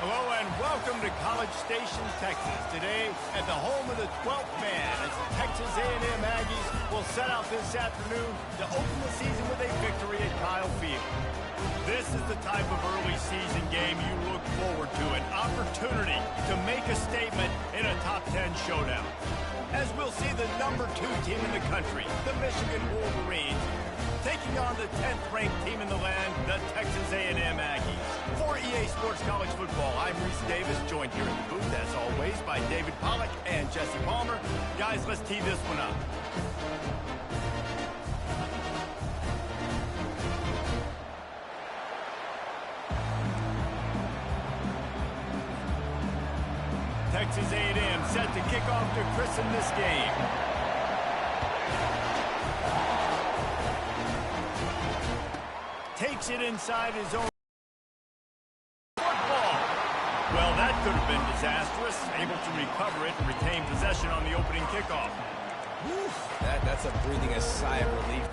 Hello and welcome to College Station, Texas. Today at the home of the 12th man as the Texas A&M Aggies will set out this afternoon to open the season with a victory at Kyle Field. This is the type of early season game you look forward to, an opportunity to make a statement in a top 10 showdown. As we'll see the number 2 team in the country, the Michigan Wolverines, taking on the 10th-ranked team in the land, the Texas A&M Aggies. For EA Sports College Football, I'm Reese Davis, joined here in the booth, as always, by David Pollack and Jesse Palmer. Guys, let's tee this one up. Texas A&M set to kick off to christen this game. Takes it inside his own football. Well, that could have been disastrous. Able to recover it and retain possession on the opening kickoff. Whew, that's a breathing a sigh of relief.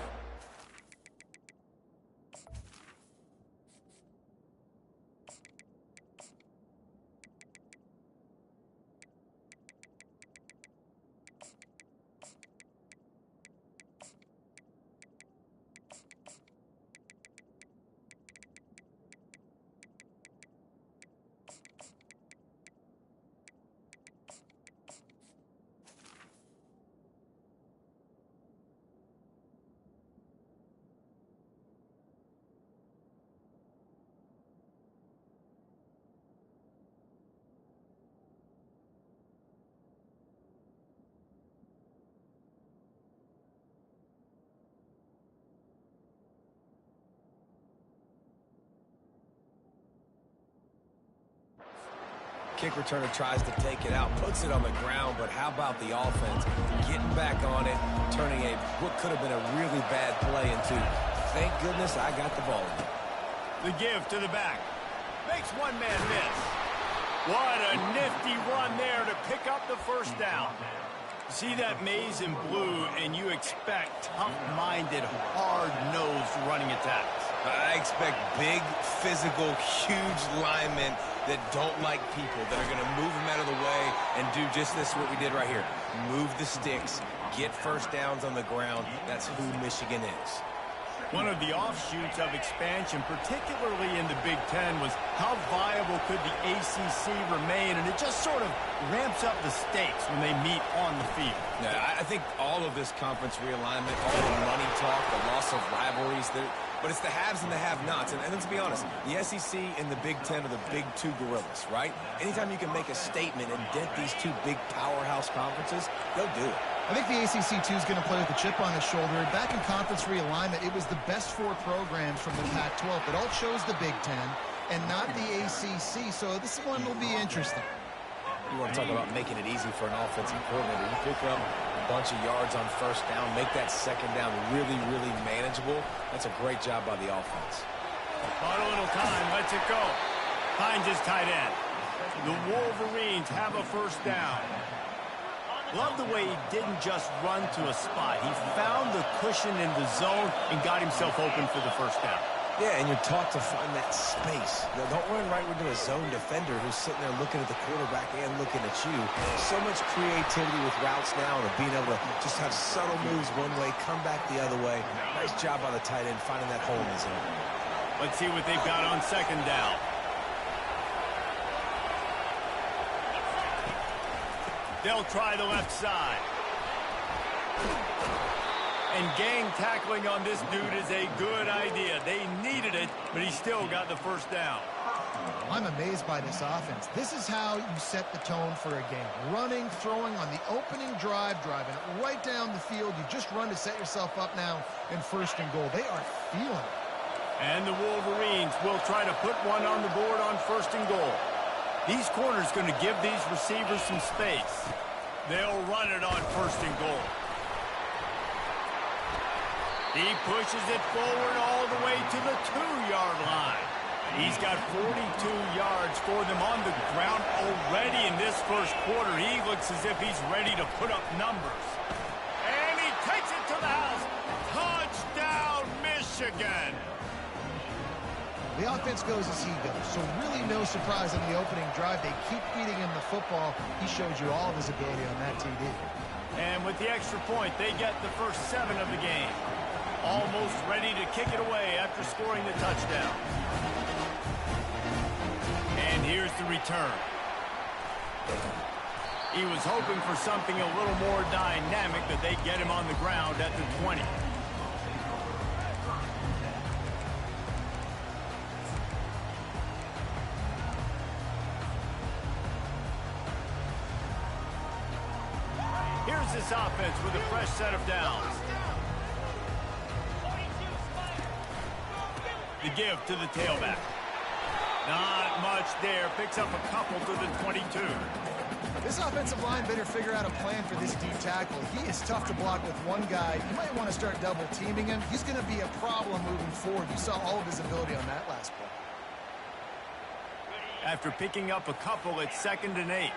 Kick returner tries to take it out, puts it on the ground, but how about the offense getting back on it, turning what could have been a really bad play into, thank goodness I got the ball. The give to the back. Makes one man miss. What a nifty run there to pick up the first down. See that maze in blue, and you expect tough-minded, hard-nosed running attacks. I expect big, physical, huge linemen that don't like people, that are going to move them out of the way and do just this, what we did right here. Move the sticks, get first downs on the ground. That's who Michigan is. One of the offshoots of expansion, particularly in the Big Ten, was how viable could the ACC remain, and it just sort of ramps up the stakes when they meet on the field. Yeah, I think all of this conference realignment, all the money talk, the loss of rivalries, but it's the haves and the have-nots. And let's be honest, the SEC and the Big Ten are the big two gorillas, right? Anytime you can make a statement and dent these two big powerhouse conferences, they'll do it. I think the ACC, too, is going to play with a chip on his shoulder. Back in conference realignment, it was the best 4 programs from the Pac-12, but all chose the Big Ten and not the ACC, so this one will be interesting. You want to talk about making it easy for an offensive coordinator. You pick up a bunch of yards on first down, make that second down really, really manageable. That's a great job by the offense. Bought a little time, lets it go. Finds his tight end. The Wolverines have a first down. Love the way he didn't just run to a spot. He found the cushion in the zone and got himself open for the first down. Yeah, and you're taught to find that space. Now, don't run right into a zone defender who's sitting there looking at the quarterback and looking at you. So much creativity with routes now and being able to just have subtle moves one way, come back the other way. Nice job by the tight end finding that hole in the zone. Let's see what they've got on second down. They'll try the left side. And gang tackling on this dude is a good idea. They needed it, but he still got the first down. I'm amazed by this offense. This is how you set the tone for a game. Running, throwing on the opening drive, driving it right down the field. You just run to set yourself up now in first and goal. They are feeling it. And the Wolverines will try to put one on the board on first and goal. These corners going to give these receivers some space. They'll run it on first and goal. He pushes it forward all the way to the 2-yard line. He's got 42 yards for them on the ground already in this first quarter. He looks as if he's ready to put up numbers. And he takes it to the house. Touchdown, Michigan. The offense goes as he goes, so really no surprise in the opening drive. They keep feeding him the football. He showed you all of his ability on that TD. And with the extra point, they get the first 7 of the game. Almost ready to kick it away after scoring the touchdown. And here's the return. He was hoping for something a little more dynamic, that they get him on the ground at the 20. Here's this offense with a fresh set of downs. The give to the tailback. Not much there. Picks up a couple to the 22. This offensive line better figure out a plan for this D tackle. He is tough to block with one guy. You might want to start double teaming him. He's going to be a problem moving forward. You saw all of his ability on that last play. After picking up a couple, it's 2nd and 8.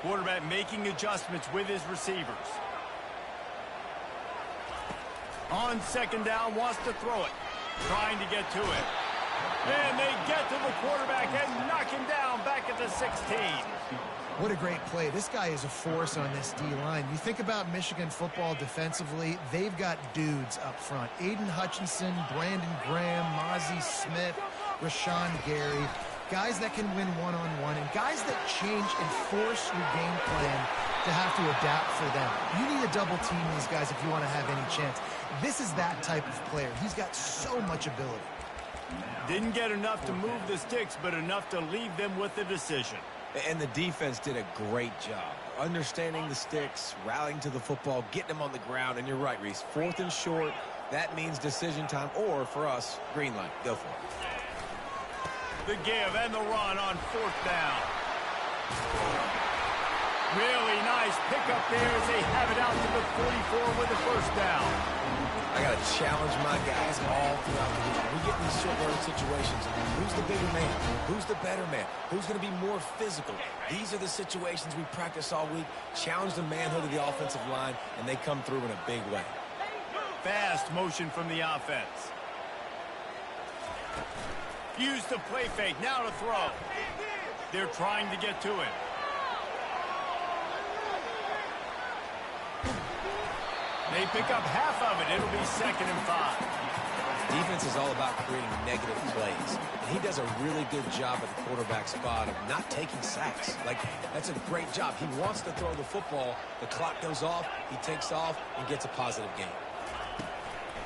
Quarterback making adjustments with his receivers. On 2nd down, wants to throw it. Trying to get to it. And they get to the quarterback and knock him down back at the 16. What a great play. This guy is a force on this D-line. You think about Michigan football defensively, they've got dudes up front. Aiden Hutchinson, Brandon Graham, Mozzie Smith, Rashawn Gary. Guys that can win one-on-one and guys that change and force your game plan to have to adapt for them. You need to double team these guys if you want to have any chance. This is that type of player. He's got so much ability. Didn't get enough to move the sticks, but enough to leave them with the decision. And the defense did a great job understanding the sticks, rallying to the football, getting them on the ground. And you're right, Reese. 4th and short, that means decision time, or for us, green light. Go for it. The give and the run on 4th down. Really nice pickup there as they have it out to the 44 with the first down. I got to challenge my guys all throughout the week. We get in these short yardage situations. Who's the bigger man? Who's the better man? Who's going to be more physical? These are the situations we practice all week. Challenge the manhood of the offensive line, and they come through in a big way. Fast motion from the offense. Use the play fake. Now to throw. They're trying to get to it. They pick up half of it. It'll be 2nd and 5. Defense is all about creating negative plays. And he does a really good job at the quarterback spot of not taking sacks. That's a great job. He wants to throw the football. The clock goes off. He takes off and gets a positive gain.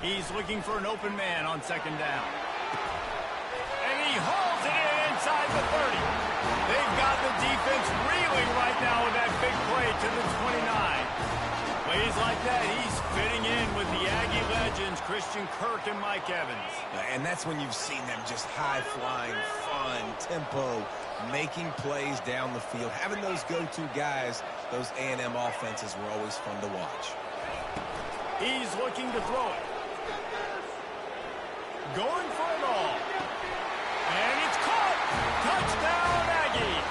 He's looking for an open man on 2nd down. And he hauls it in inside the 30. They've got the defense reeling right now with that big play to the 29. Plays like that, he's fitting in with the Aggie legends, Christian Kirk and Mike Evans. And that's when you've seen them just high-flying, fun, tempo, making plays down the field. Having those go-to guys, those A&M offenses were always fun to watch. He's looking to throw it. Going for it all. And it's caught. Touchdown, Aggies.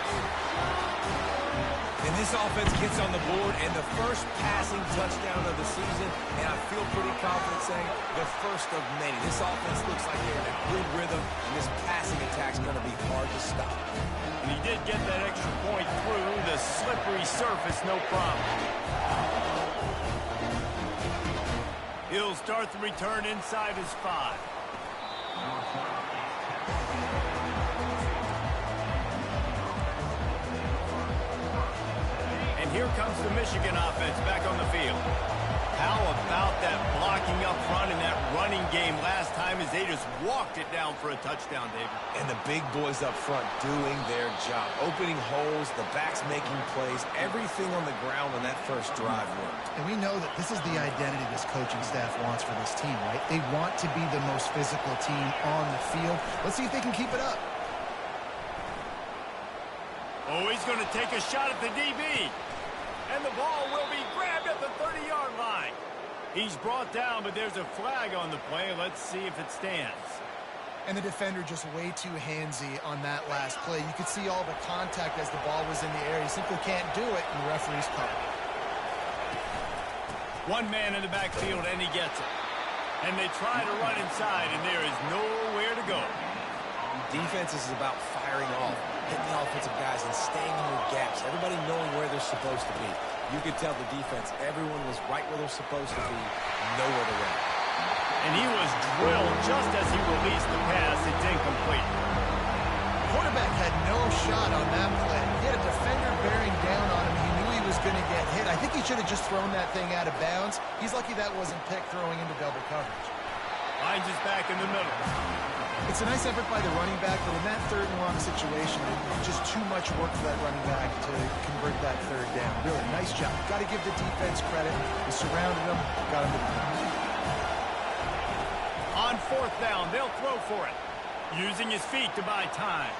And this offense gets on the board, and the first passing touchdown of the season, and I feel pretty confident saying the first of many. This offense looks like they're in a good rhythm, and this passing attack's going to be hard to stop. And he did get that extra point through the slippery surface, no problem. He'll start the return inside his 5. And here comes the Michigan offense back on the field. How about that blocking up front in that running game last time as they just walked it down for a touchdown, David? And the big boys up front doing their job. Opening holes, the backs making plays, everything on the ground on that first drive worked. And we know that this is the identity this coaching staff wants for this team, right? They want to be the most physical team on the field. Let's see if they can keep it up. Oh, he's going to take a shot at the DB. And the ball will be grabbed at the 30-yard line. He's brought down, but there's a flag on the play. Let's see if it stands. And the defender just way too handsy on that last play. You could see all the contact as the ball was in the air. He simply can't do it, and the referee's called. One man in the backfield, and he gets it. And they try to run inside, and there is nowhere to go. Defense is about firing off, hitting the offensive guys, and staying in their gaps. Everybody knowing where they're supposed to be. You could tell the defense, everyone was right where they're supposed to be, nowhere to run. And he was drilled just as he released the pass. It's incomplete. Quarterback had no shot on that play. He had a defender bearing down on him. He knew he was going to get hit. I think he should have just thrown that thing out of bounds. He's lucky that wasn't picked throwing into double coverage. Hines is back in the middle. It's a nice effort by the running back, but in that third and long situation, just too much work for that running back to convert that third down. Really, nice job. Got to give the defense credit. They surrounded him, got him to the ground. On fourth down, they'll throw for it. Using his feet to buy time.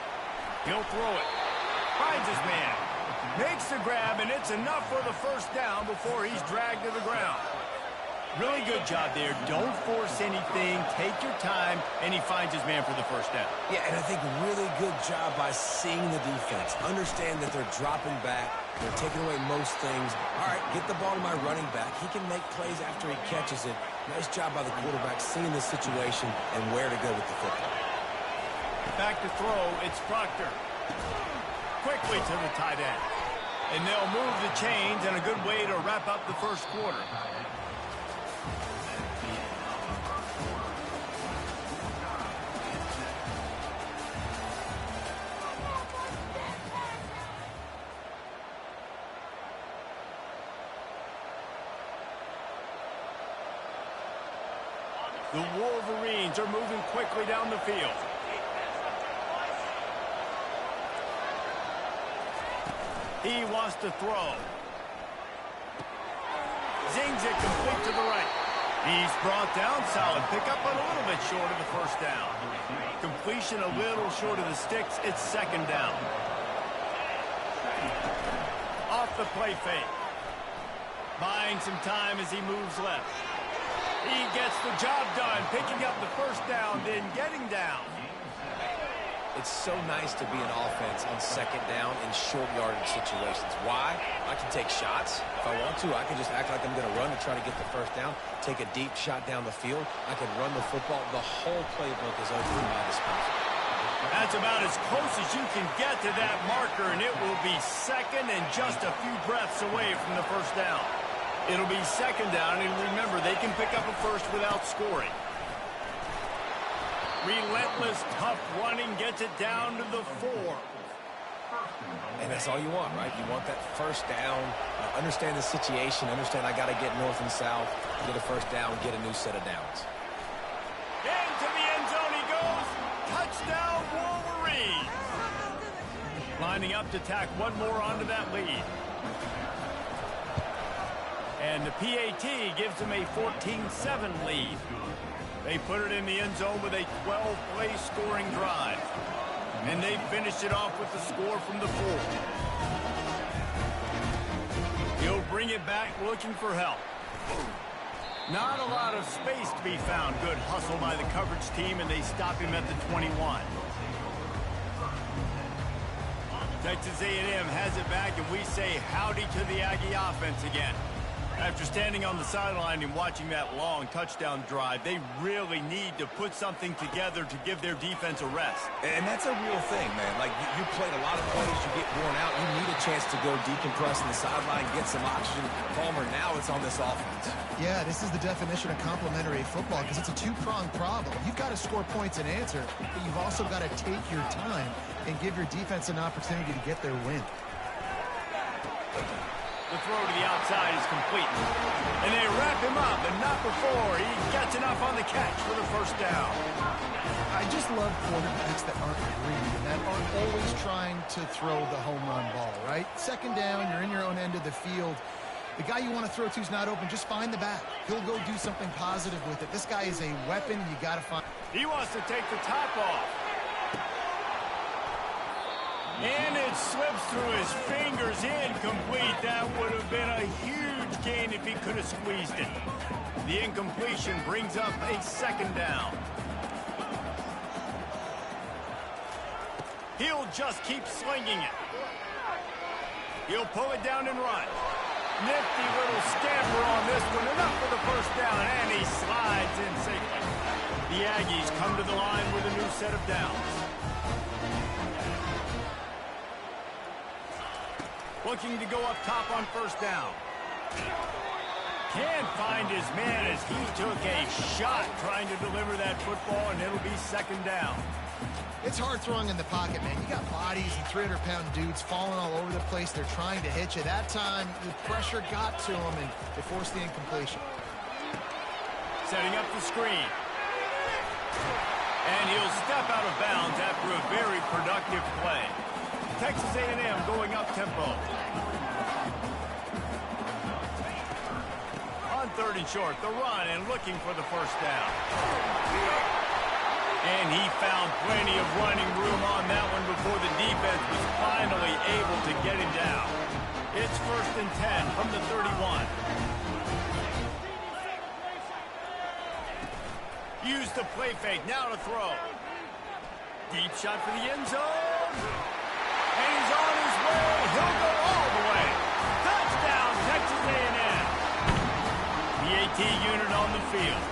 He'll throw it. Finds his man. Makes the grab, and it's enough for the first down before he's dragged to the ground. Really good job there. Don't force anything. Take your time, and he finds his man for the first down. Yeah, and I think really good job by seeing the defense. Understand that they're dropping back. They're taking away most things. All right, get the ball to my running back. He can make plays after he catches it. Nice job by the quarterback seeing the situation and where to go with the football. Back to throw, it's Proctor. Quickly to the tight end. And they'll move the chains, and a good way to wrap up the first quarter. The Wolverines are moving quickly down the field. He wants to throw. Zings it complete to the right. He's brought down. Solid pickup, but a little bit short of the first down. Completion a little short of the sticks. It's second down. Off the play fake. Buying some time as he moves left. He gets the job done, picking up the first down, then getting down. It's so nice to be an offense on second down in short yardage situations. Why? I can take shots. If I want to, I can just act like I'm going to run to try to get the first down, take a deep shot down the field. I can run the football. The whole playbook is open at my disposal. That's about as close as you can get to that marker, and it will be second and just a few breaths away from the first down. It'll be second down, and remember, they can pick up a first without scoring. Relentless, tough running gets it down to the 4. And that's all you want, right? You want that first down, understand the situation, understand I got to get north and south, get a first down, get a new set of downs. Into the end zone he goes. Touchdown, Wolverines. Lining up to tack one more onto that lead. And the PAT gives them a 14-7 lead. They put it in the end zone with a 12-play scoring drive. And they finished it off with the score from the 4. He'll bring it back looking for help. Not a lot of space to be found. Good hustle by the coverage team, and they stop him at the 21. Texas A&M has it back, and we say howdy to the Aggie offense again. After standing on the sideline and watching that long touchdown drive, they really need to put something together to give their defense a rest. And that's a real thing, man. Like, you played a lot of plays, you get worn out, you need a chance to go decompress in the sideline, get some oxygen. Palmer, now it's on this offense. Yeah, this is the definition of complementary football because it's a two-pronged problem. You've got to score points and answer, but you've also got to take your time and give your defense an opportunity to get their win. The throw to the outside is complete. And they wrap him up, and not before he gets enough on the catch for the first down. I just love quarterbacks that aren't greedy and that aren't always trying to throw the home run ball, right? Second down, you're in your own end of the field. The guy you want to throw to is not open. Just find the back. He'll go do something positive with it. This guy is a weapon. You got to find. He wants to take the top off. And it slips through his fingers, incomplete. That would have been a huge gain if he could have squeezed it. The incompletion brings up a second down. He'll just keep slinging it. He'll pull it down and run. Nifty little scamper on this one, enough for the first down, and he slides in safely. The Aggies come to the line with a new set of downs. Looking to go up top on first down. Can't find his man as he took a shot trying to deliver that football, and it'll be second down. It's hard throwing in the pocket, man. You got bodies and 300-pound dudes falling all over the place. They're trying to hit you. That time, the pressure got to him, and they forced the incompletion. Setting up the screen. And he'll step out of bounds after a very productive play. Texas A&M going up tempo. On third and short, the run and looking for the first down. And he found plenty of running room on that one before the defense was finally able to get him down. It's 1st and 10 from the 31. Use the play fake, now to throw. Deep shot for the end zone. And he's on his way. He'll go all the way. Touchdown, Texas A&M. The AT unit on the field.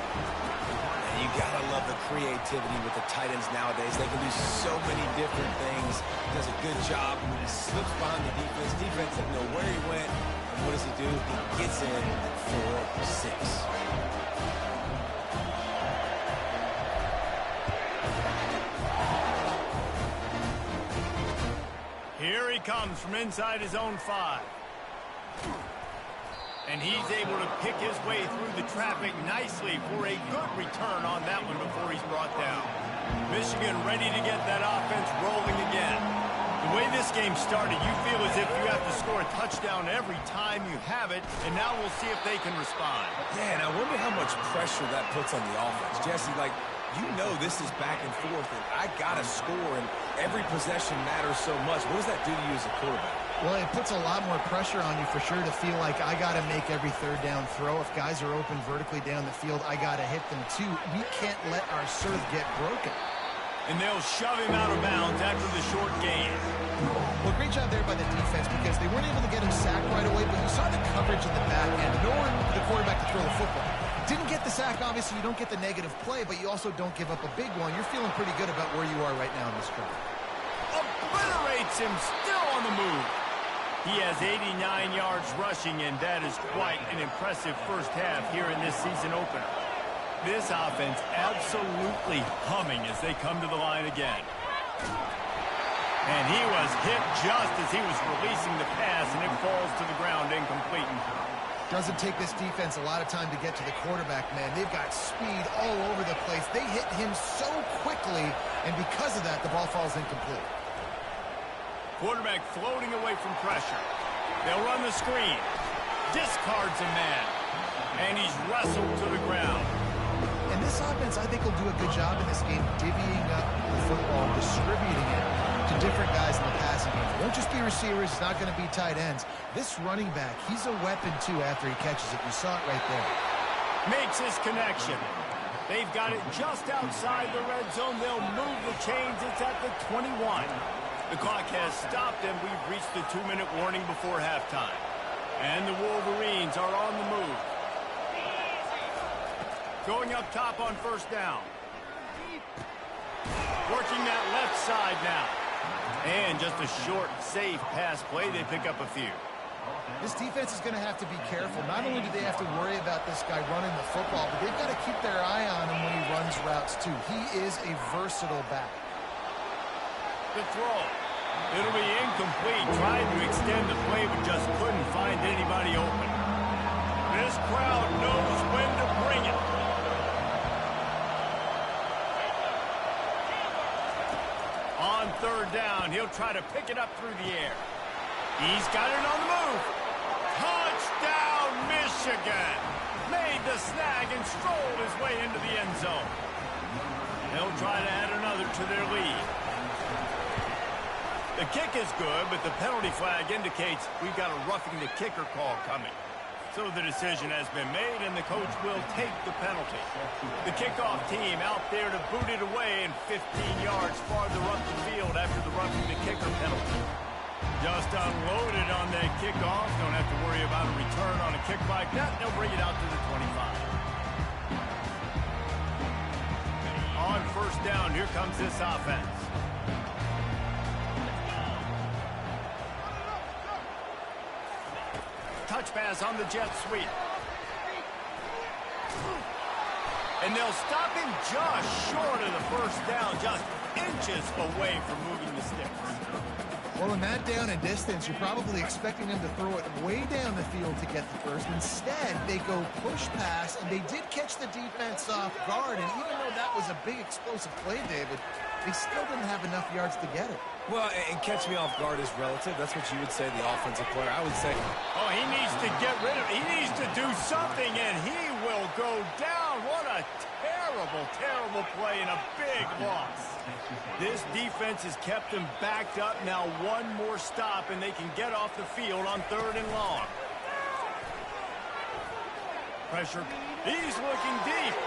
You gotta love the creativity with the tight ends nowadays. They can do so many different things. He does a good job. He slips behind the defense. Defense doesn't know where he went. And what does he do? He gets in for 6. Here he comes from inside his own 5. And he's able to pick his way through the traffic nicely for a good return on that one before he's brought down. Michigan ready to get that offense rolling again. The way this game started, you feel as if you have to score a touchdown every time you have it, and now we'll see if they can respond. Yeah, and I wonder how much pressure that puts on the offense. Jesse, like, you know this is back and forth, and I got to score, and every possession matters so much. What does that do to you as a quarterback? Well, it puts a lot more pressure on you for sure to feel like I got to make every third down throw. If guys are open vertically down the field, I got to hit them too. We can't let our serve get broken. And they'll shove him out of bounds after the short gain. Well, great job there by the defense because they weren't able to get him sacked right away, but you saw the coverage in the back end. No one for the quarterback to throw the football. Didn't get the sack, obviously. You don't get the negative play, but you also don't give up a big one. You're feeling pretty good about where you are right now in this drive. Obliterates him, still on the move. He has 89 yards rushing, and that is quite an impressive first half here in this season opener. This offense absolutely humming as they come to the line again. And he was hit just as he was releasing the pass, and it falls to the ground incomplete. Doesn't take this defense a lot of time to get to the quarterback, man. They've got speed all over the place. They hit him so quickly, and because of that, the ball falls incomplete. Quarterback floating away from pressure. They'll run the screen. Discards a man. And he's wrestled to the ground. And this offense, I think, will do a good job in this game divvying up the football, distributing it to different guys in the passing game. It won't just be receivers. It's not going to be tight ends. This running back, he's a weapon, too, after he catches it. You saw it right there. Makes his connection. They've got it just outside the red zone. They'll move the chains. It's at the 21. The clock has stopped, and we've reached the 2-minute warning before halftime. And the Wolverines are on the move. Going up top on first down. Working that left side now. And just a short, safe pass play. They pick up a few. This defense is going to have to be careful. Not only do they have to worry about this guy running the football, but they've got to keep their eye on him when he runs routes, too. He is a versatile back. The throw. It'll be incomplete. Tried to extend the play, but just couldn't find anybody open. This crowd knows when to bring it. On third down, he'll try to pick it up through the air. He's got it on the move. Touchdown, Michigan. Made the snag and strolled his way into the end zone. They'll try to add another to their lead. The kick is good, but the penalty flag indicates we've got a roughing the kicker call coming. So the decision has been made, and the coach will take the penalty. The kickoff team out there to boot it away and 15 yards farther up the field after the roughing the kicker penalty. Just just unloaded on that kickoff. Don't have to worry about a return on a kick like that. They'll bring it out to the 25. On first down, here comes this offense. Touch pass on the jet sweep. And they'll stop him just short of the first down, just inches away from moving the sticks. Well, in that down and distance, you're probably expecting them to throw it way down the field to get the first. Instead, they go push pass, and they did catch the defense off guard. And even though that was a big explosive play, David, they still didn't have enough yards to get it. Well, and catch me off guard is relative. That's what you would say, the offensive player. I would say, oh, he needs to get rid of it. He needs to do something, and he will go down. What a terrible, terrible play and a big loss. This defense has kept them backed up. Now one more stop, and they can get off the field on 3rd and long. Pressure. He's looking deep.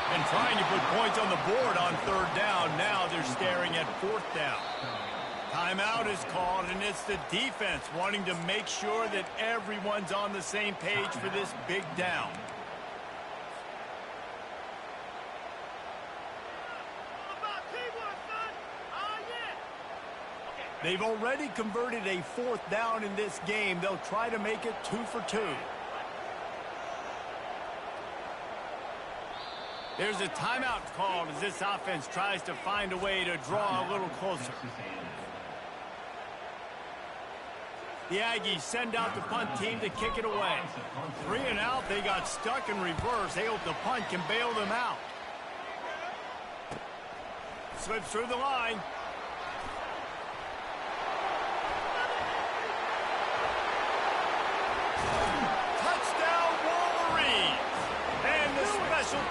And trying to put points on the board on 3rd down. Now they're staring at 4th down. Timeout is called, and it's the defense wanting to make sure that everyone's on the same page for this big down. They've already converted a 4th down in this game. They'll try to make it 2 for 2. There's a timeout called as this offense tries to find a way to draw a little closer. The Aggies send out the punt team to kick it away. 3 and out, they got stuck in reverse. They hope the punt can bail them out. Slips through the line.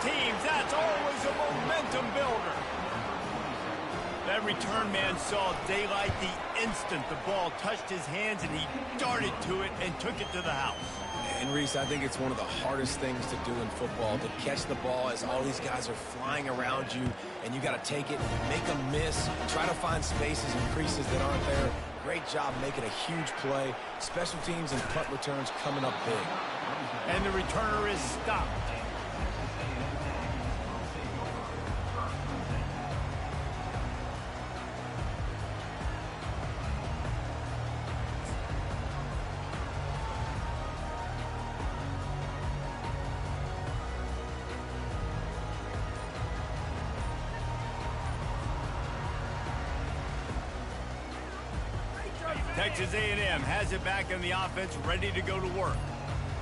Teams, that's always a momentum builder. That return man saw daylight the instant the ball touched his hands, and he darted to it and took it to the house. And Reese, I think it's one of the hardest things to do in football, to catch the ball as all these guys are flying around you, and you got to take it, make them miss, try to find spaces and creases that aren't there. Great job making a huge play. Special teams and punt returns coming up big. And the returner is stopped. Texas A&M has it back in the offense, ready to go to work.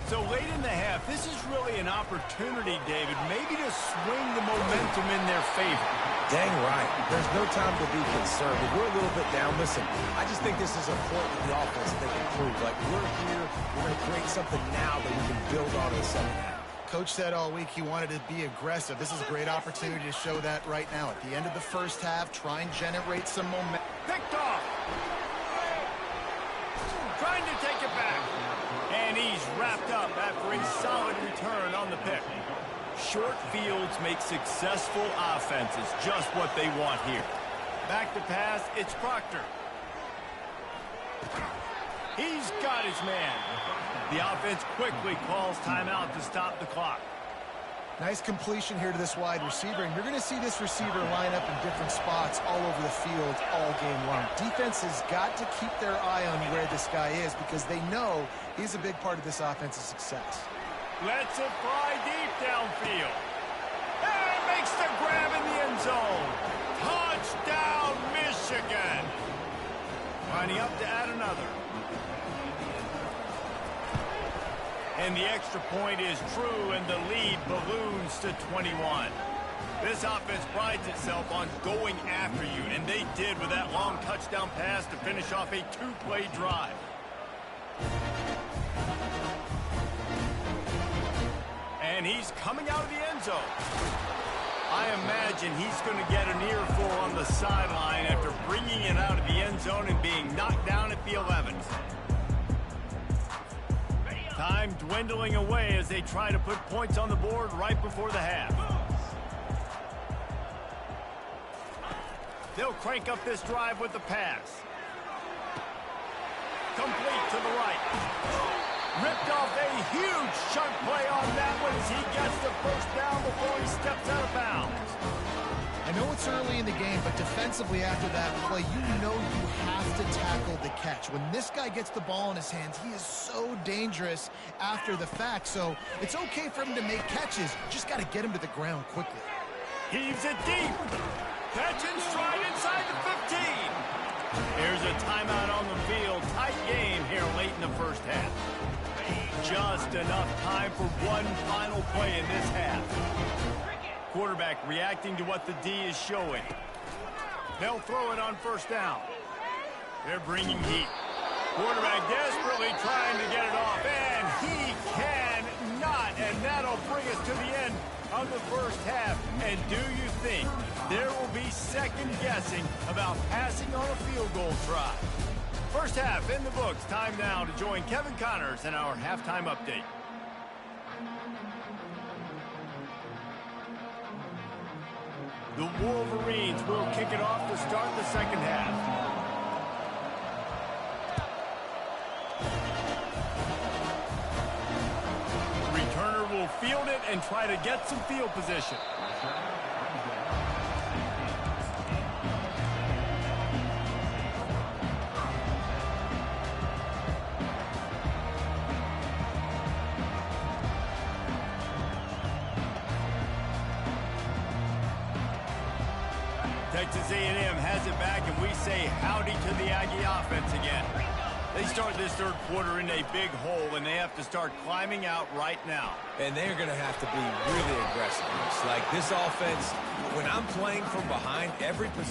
So late in the half, this is really an opportunity, David, maybe to swing the momentum in their favor. Dang right. There's no time to be conservative. We're a little bit down. Listen, I just think this is a point with the offense that they can prove. Like, we're here, we're going to create something now that we can build on in the second half. Coach said all week he wanted to be aggressive. This is a great opportunity to show that right now. At the end of the first half, try and generate some momentum. Picked off. Trying to take it back. And he's wrapped up after a solid return on the pick. Short fields make successful offenses just what they want here. Back to pass, it's Proctor. He's got his man. The offense quickly calls timeout to stop the clock. Nice completion here to this wide receiver, and you're going to see this receiver line up in different spots all over the field all game long. Defense has got to keep their eye on where this guy is because they know he's a big part of this offense's success. Lets it fly deep downfield. And makes the grab in the end zone. Touchdown, Michigan. Lining up to add another. And the extra point is true, and the lead balloons to 21. This offense prides itself on going after you, and they did with that long touchdown pass to finish off a 2-play drive. And he's coming out of the end zone. I imagine he's going to get an earful on the sideline after bringing it out of the end zone and being knocked down at the 11. Time dwindling away as they try to put points on the board right before the half. They'll crank up this drive with the pass. complete to the right. Ripped off a huge chunk play on that one as he gets the first down before he steps out of bounds. I know it's early in the game, but defensively after that play, you know you have to tackle the catch. When this guy gets the ball in his hands, he is so dangerous after the fact. So it's okay for him to make catches. Just got to get him to the ground quickly. Heaves it deep. Catch and stride inside the 15. Here's a timeout on the field. Tight game here late in the first half. Just enough time for one final play in this half. Quarterback reacting to what the D is showing. They'll throw it on first down. They're bringing heat. Quarterback desperately trying to get it off, and he cannot. And that'll bring us to the end of the first half. And do you think there will be second guessing about passing on a field goal try? First half in the books. Time now to join Kevin Connors in our halftime update. The Wolverines will kick it off to start the second half. Returner will field it and try to get some field position. Texas A&M has it back, and we say howdy to the Aggie offense again. They start this third quarter in a big hole, and they have to start climbing out right now. And they're going to have to be really aggressive. Like this offense, when I'm playing from behind, every possession